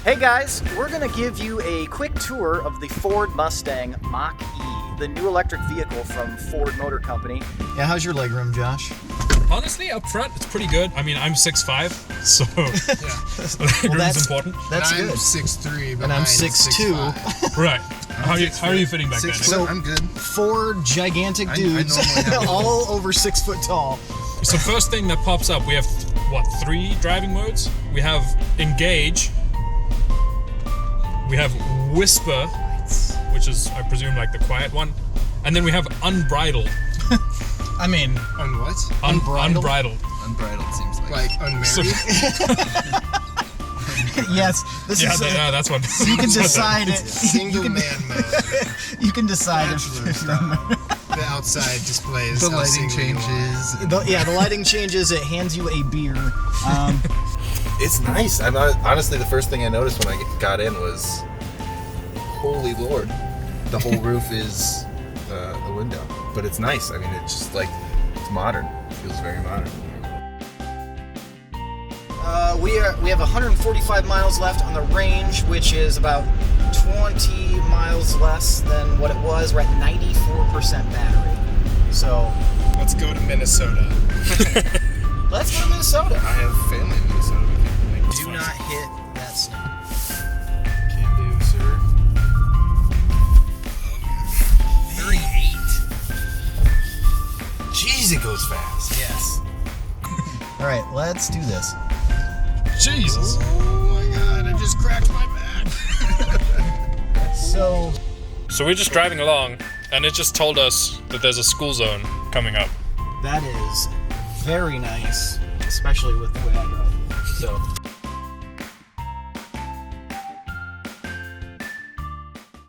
Hey guys, we're going to give you a quick tour of the Ford Mustang Mach E, the new electric vehicle from Ford Motor Company. Yeah, how's your legroom, Josh? Honestly, up front, it's pretty good. I mean, I'm 6'5", so Well, that's important. That's and I'm good. 6'3", And I'm 6'2". Right. How are you fitting back then? So I'm good. Four gigantic I dudes, normally have all over 6 foot tall. So first thing that pops up, we have, 3 driving modes? We have Engage, we have Whisper, which is, I presume, like the quiet one, and then we have Unbridled. I mean, On what? Unbridled? Unbridled. Unbridled seems like. Like unmarried? yes, this is. That's what. You can decide it. Single man mode. You can decide Bachelor style. The outside displays. The how lighting single you are. changes. The lighting changes. It hands you a beer. It's nice. Honestly, the first thing I noticed when I got in was, holy Lord, the whole roof is a window. But it's nice. I mean, it's just like, it's modern. It feels very modern. We have 145 miles left on the range, which is about 20 miles less than what it was. We're at 94% battery. So Let's go to Minnesota. let's go to Minnesota. I have family in Minnesota. Do not hit that snow. Can do, sir. 38. Jeez, it goes fast. Yes. All right, let's do this. Jesus. Oh my god, I just cracked my back. So So we're just driving along, and it just told us that there's a school zone coming up. that is very nice, especially with the way I drive. So